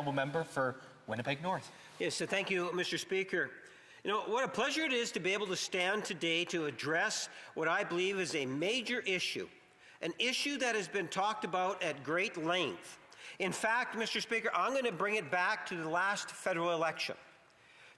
honourable member for Winnipeg North. Yes, so thank you, Mr. Speaker. You know, what a pleasure it is to be able to stand today to address what I believe is a major issue, an issue that has been talked about at great length. In fact, Mr. Speaker, I'm going to bring it back to the last federal election.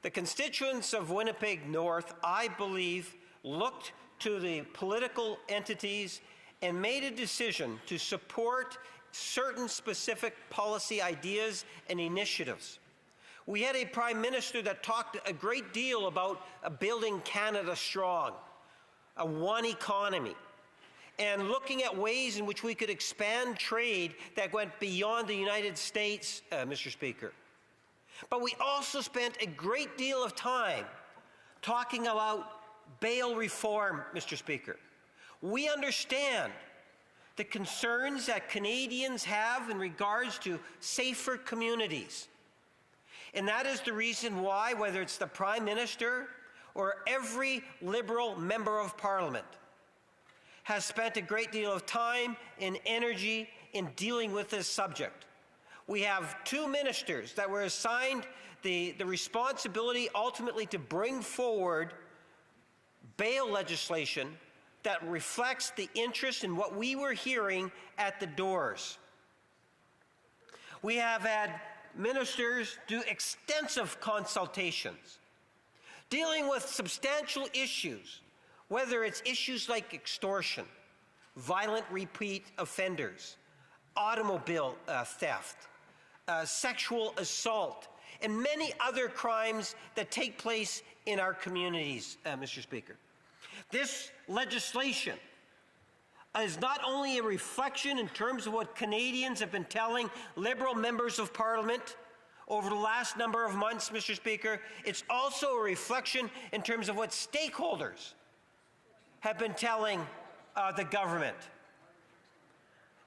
The constituents of Winnipeg North, I believe, looked to the political entities and made a decision to support certain specific policy ideas and initiatives. We had a Prime Minister that talked a great deal about building Canada strong, a one economy, and looking at ways in which we could expand trade that went beyond the United States, Mr. Speaker. But we also spent a great deal of time talking about bail reform, Mr. Speaker. We understand the concerns that Canadians have in regards to safer communities. And that is the reason why, whether it's the Prime Minister or every Liberal member of Parliament, has spent a great deal of time and energy in dealing with this subject. We have two ministers that were assigned the responsibility ultimately to bring forward bail legislation that reflects the interest in what we were hearing at the doors. We have had ministers do extensive consultations, dealing with substantial issues, whether it's issues like extortion, violent repeat offenders, automobile theft, sexual assault, and many other crimes that take place in our communities, Mr. Speaker. This legislation is not only a reflection in terms of what Canadians have been telling Liberal members of Parliament over the last number of months, Mr. Speaker, it's also a reflection in terms of what stakeholders have been telling the government.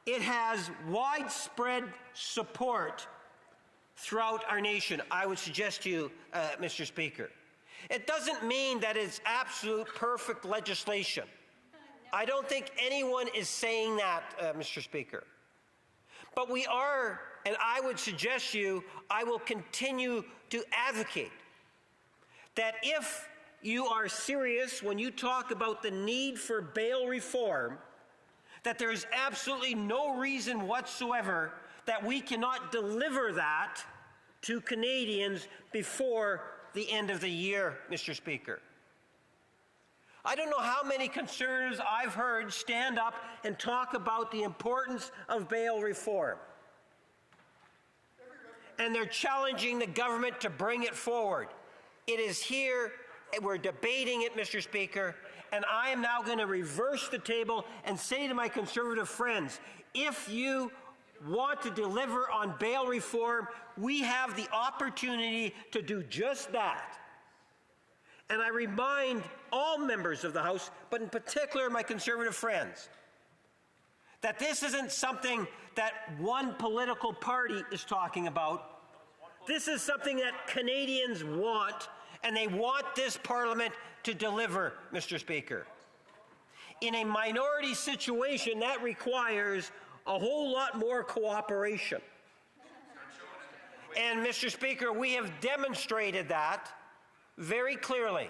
It has widespread support throughout our nation, I would suggest to you, Mr. Speaker. It doesn't mean that it's absolute perfect legislation. I don't think anyone is saying that, Mr. Speaker. But we are, and I would suggest to you, I will continue to advocate that if you are serious when you talk about the need for bail reform, that there is absolutely no reason whatsoever that we cannot deliver that to Canadians before the end of the year, Mr. Speaker. I don't know how many conservatives I've heard stand up and talk about the importance of bail reform. And they're challenging the government to bring it forward. It is here, and we're debating it, Mr. Speaker, and I am now going to reverse the table and say to my Conservative friends, if you want to deliver on bail reform, we have the opportunity to do just that. And I remind all members of the House, but in particular my Conservative friends, that this isn't something that one political party is talking about. This is something that Canadians want, and they want this Parliament to deliver, Mr. Speaker. In a minority situation, that requires a whole lot more cooperation. And, Mr. Speaker, we have demonstrated that very clearly.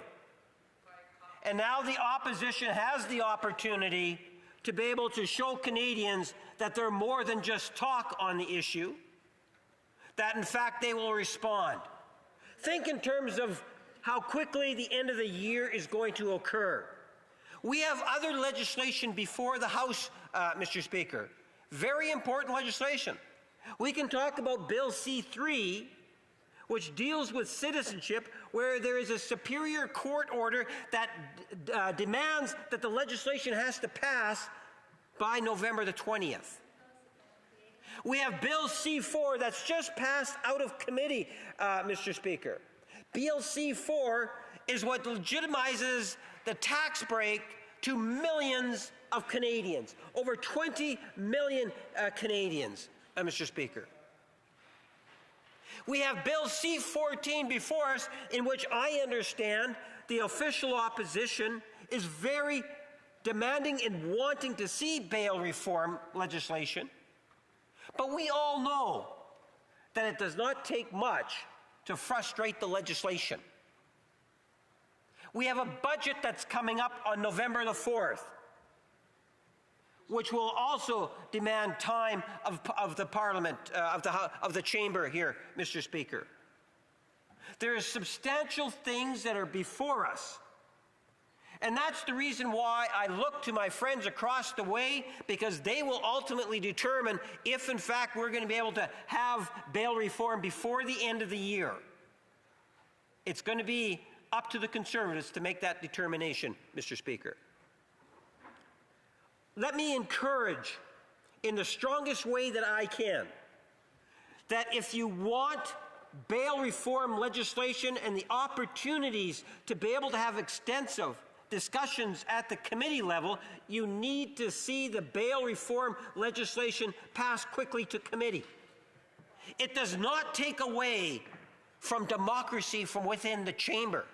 And now the opposition has the opportunity to be able to show Canadians that they're more than just talk on the issue, that in fact they will respond. Think in terms of how quickly the end of the year is going to occur. We have other legislation before the House, Mr. Speaker. Very important legislation. We can talk about Bill C-3, which deals with citizenship, where there is a Superior Court order that demands that the legislation has to pass by November the 20th. We have Bill C-4 that's just passed out of committee, Mr. Speaker. Bill C-4 is what legitimizes the tax break to millions of Canadians, over 20 million Canadians, Mr. Speaker. We have Bill C-14 before us, in which I understand the official opposition is very demanding and wanting to see bail reform legislation. But we all know that it does not take much to frustrate the legislation. We have a budget that's coming up on November the 4th, which will also demand time of the Parliament, of the chamber here, Mr. Speaker. There are substantial things that are before us. And that's the reason why I look to my friends across the way, because they will ultimately determine if, in fact, we're going to be able to have bail reform before the end of the year. It's going to be up to the Conservatives to make that determination, Mr. Speaker. Let me encourage, in the strongest way that I can, that if you want bail reform legislation and the opportunities to be able to have extensive discussions at the committee level, you need to see the bail reform legislation pass quickly to committee. It does not take away from democracy from within the chamber.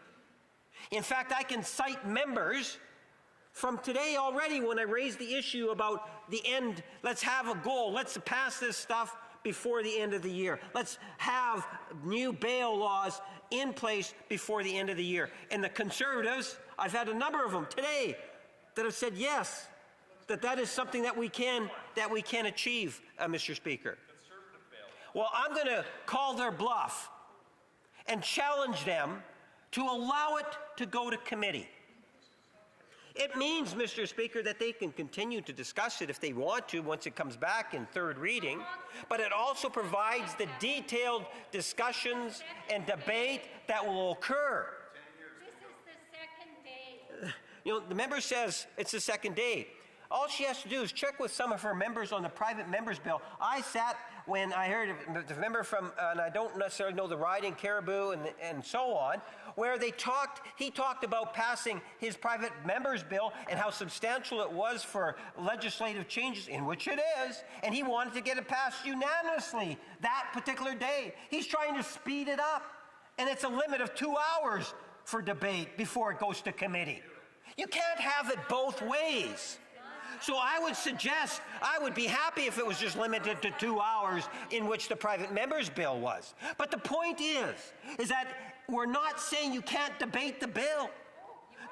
In fact, I can cite members from today already when I raised the issue about the end. Let's have a goal. Let's pass this stuff before the end of the year. Let's have new bail laws in place before the end of the year. And the Conservatives, I've had a number of them today that have said yes, that is something that we can achieve, Mr. Speaker. Well, I'm going to call their bluff and challenge them to allow it to go to committee. It means, Mr. Speaker, that they can continue to discuss it if they want to once it comes back in third reading, but it also provides the detailed discussions and debate that will occur. This is the second day. You know, the member says it's the second day. All she has to do is check with some of her members on the private members bill. I sat when I heard the member from, and I don't necessarily know the riding, Caribou and so on, where he talked about passing his private members bill and how substantial it was for legislative changes, in which it is, and he wanted to get it passed unanimously that particular day. He's trying to speed it up, and it's a limit of 2 hours for debate before it goes to committee. You can't have it both ways. So I would suggest, I would be happy if it was just limited to 2 hours in which the private members bill was. But the point is that we're not saying you can't debate the bill.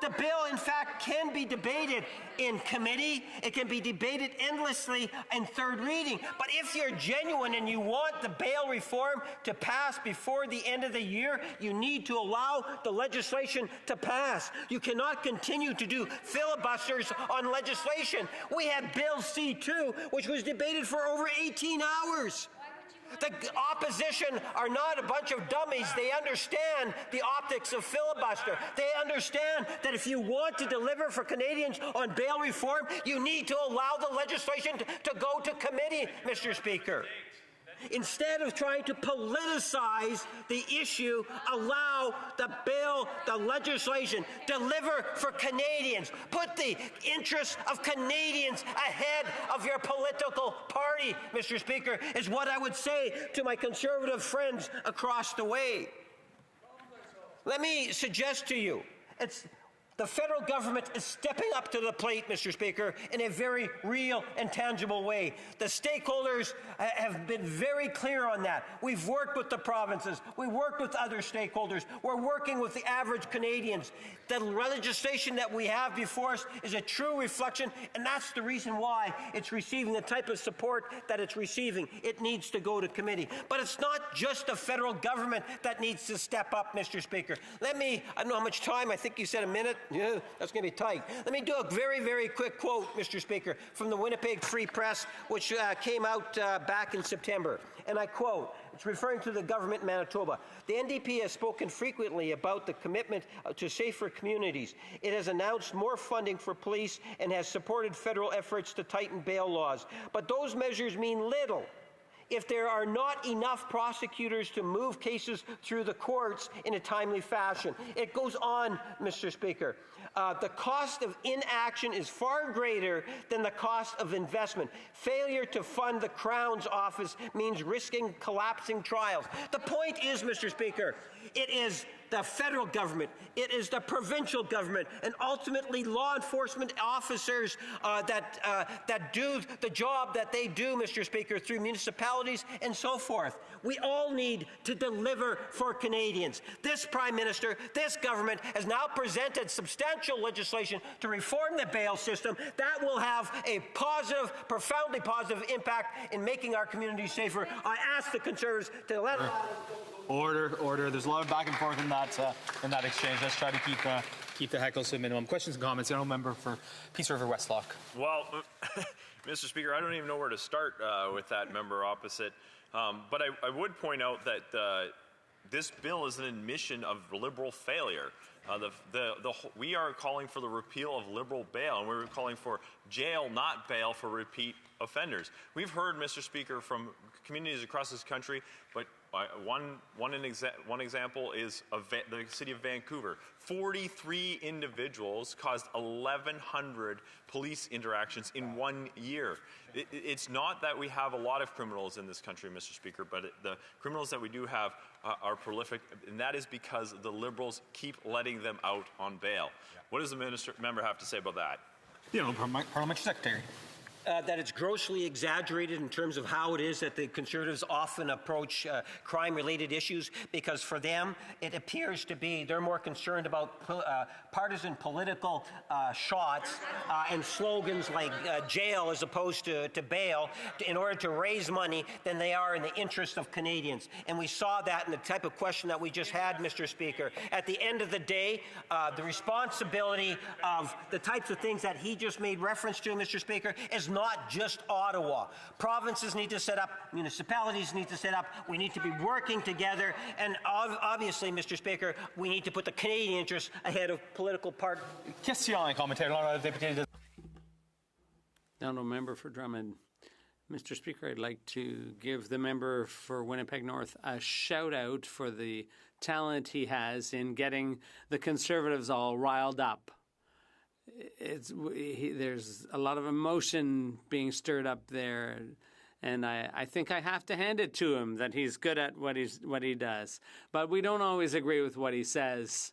The bill, in fact, can be debated in committee. It can be debated endlessly in third reading. But if you're genuine and you want the bail reform to pass before the end of the year, you need to allow the legislation to pass. You cannot continue to do filibusters on legislation. We had Bill C-2, which was debated for over 18 hours. The opposition are not a bunch of dummies. They understand the optics of filibuster. They understand that if you want to deliver for Canadians on bail reform, you need to allow the legislation to go to committee, Mr. Speaker. Instead of trying to politicize the issue, allow the bill, the legislation, deliver for Canadians. Put the interests of Canadians ahead of your political party, Mr. Speaker, is what I would say to my Conservative friends across the way. Let me suggest to you, the federal government is stepping up to the plate, Mr. Speaker, in a very real and tangible way. The stakeholders have been very clear on that. We've worked with the provinces. We've worked with other stakeholders. We're working with the average Canadians. The legislation that we have before us is a true reflection, and that's the reason why it's receiving the type of support that it's receiving. It needs to go to committee. But it's not just the federal government that needs to step up, Mr. Speaker. I don't know how much time, I think you said a minute. Yeah, that's going to be tight. Let me do a very, very quick quote, Mr. Speaker, from the Winnipeg Free Press, which came out back in September. And I quote, it's referring to the government in Manitoba. The NDP has spoken frequently about the commitment to safer communities. It has announced more funding for police and has supported federal efforts to tighten bail laws. But those measures mean little if there are not enough prosecutors to move cases through the courts in a timely fashion. It goes on, Mr. Speaker. The cost of inaction is far greater than the cost of investment. Failure to fund the Crown's office means risking collapsing trials. The point is, Mr. Speaker, it is the federal government, it is the provincial government, and ultimately law enforcement officers that do the job that they do, Mr. Speaker, through municipalities municipalities, and so forth. We all need to deliver for Canadians. This Prime Minister, this government has now presented substantial legislation to reform the bail system that will have a positive, profoundly positive impact in making our communities safer. I ask the Conservatives to let Order. There's a lot of back and forth in that exchange. Let's try to keep the heckles to a minimum. Questions and comments. General Member for Peace River Westlock. Well, Mr. Speaker, I don't even know where to start with that member opposite. But I would point out that this bill is an admission of Liberal failure. We are calling for the repeal of Liberal bail, and we're calling for jail, not bail, for repeat offenders. We've heard, Mr. Speaker, from communities across this country, but one example is the city of Vancouver. 43 individuals caused 1,100 police interactions in 1 year. It's not that we have a lot of criminals in this country, Mr. Speaker, but the criminals that we do have are prolific, and that is because the Liberals keep letting them out on bail. Yeah. What does the member have to say about that? Parliamentary Secretary. That it's grossly exaggerated in terms of how it is that the Conservatives often approach crime-related issues, because for them it appears to be they're more concerned about partisan political shots and slogans like jail as opposed to bail in order to raise money than they are in the interest of Canadians. And we saw that in the type of question that we just had, Mr. Speaker. At the end of the day, the responsibility of the types of things that he just made reference to, Mr. Speaker, is not just Ottawa. Provinces need to set up, municipalities need to set up, we need to be working together, and obviously, Mr. Speaker, we need to put the Canadian interest ahead of political party. Question et commentaire. Honourable Member for Drummond. Mr. Speaker, I'd like to give the member for Winnipeg North a shout out for the talent he has in getting the Conservatives all riled up. There's a lot of emotion being stirred up there, and I think I have to hand it to him that he's good at what he does. But we don't always agree with what he says.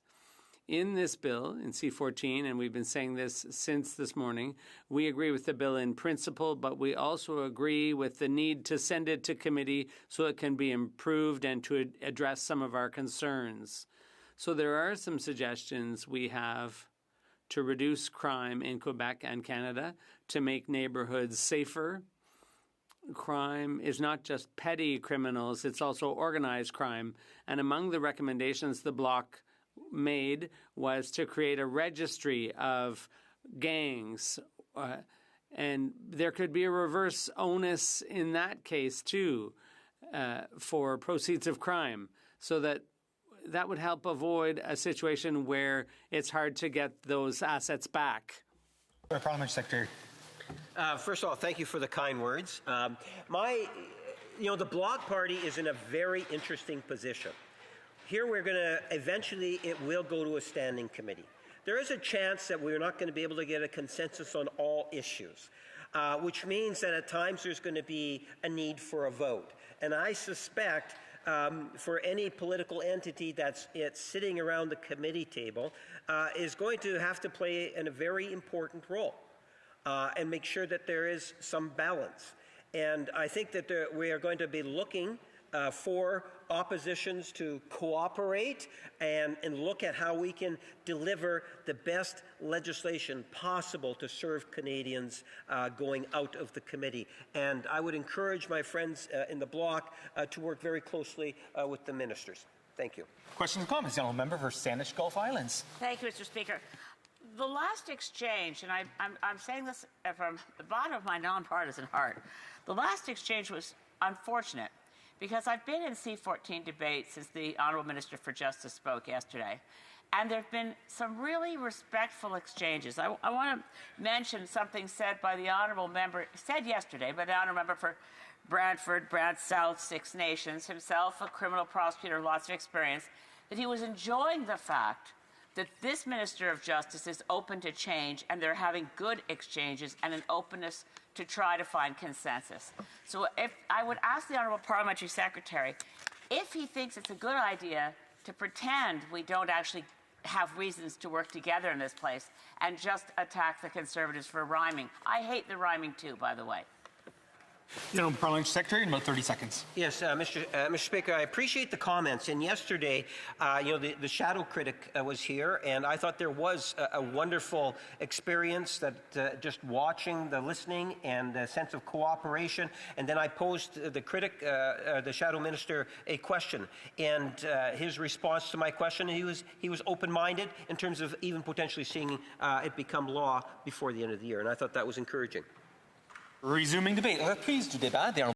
In this bill, in C-14, and we've been saying this since this morning, we agree with the bill in principle, but we also agree with the need to send it to committee so it can be improved and to address some of our concerns. So there are some suggestions we have to reduce crime in Quebec and Canada, to make neighborhoods safer. Crime is not just petty criminals, it's also organized crime. And among the recommendations the Bloc made was to create a registry of gangs. And there could be a reverse onus in that case, too, for proceeds of crime, so that would help avoid a situation where it's hard to get those assets back. Parliamentary Secretary. First of all, thank you for the kind words. The Bloc Party is in a very interesting position. Here we're going to, eventually it will go to a standing committee. There is a chance that we're not going to be able to get a consensus on all issues, which means that at times there's going to be a need for a vote. And I suspect for any political entity that's sitting around the committee table is going to have to play a very important role and make sure that there is some balance. And I think that we are going to be looking for oppositions to cooperate and look at how we can deliver the best legislation possible to serve Canadians going out of the committee. And I would encourage my friends in the Bloc to work very closely with the ministers. Thank you. Questions and comments. General Member for Saanich Gulf Islands. Thank you, Mr. Speaker. The last exchange, and I'm saying this from the bottom of my nonpartisan heart, the last exchange was unfortunate, because I've been in C-14 debates since the Honourable Minister for Justice spoke yesterday, and there have been some really respectful exchanges. I want to mention something said by the Honourable Member, said yesterday by the Honourable Member for Brantford, Brant South, Six Nations, himself a criminal prosecutor, lots of experience, that he was enjoying the fact that this Minister of Justice is open to change, and they're having good exchanges and an openness to try to find consensus. So if I would ask the Honourable Parliamentary Secretary if he thinks it's a good idea to pretend we don't actually have reasons to work together in this place and just attack the Conservatives for rhyming. I hate the rhyming too, by the way. The Honourable Parliamentary Secretary in about 30 seconds. Yes, Mr. Speaker, I appreciate the comments. And yesterday, the shadow critic was here, and I thought there was a wonderful experience that just watching the listening and the sense of cooperation. And then I posed the critic, the shadow minister, a question, and his response to my question, he was open-minded in terms of even potentially seeing it become law before the end of the year, and I thought that was encouraging. Resuming debate. Reprise du débat.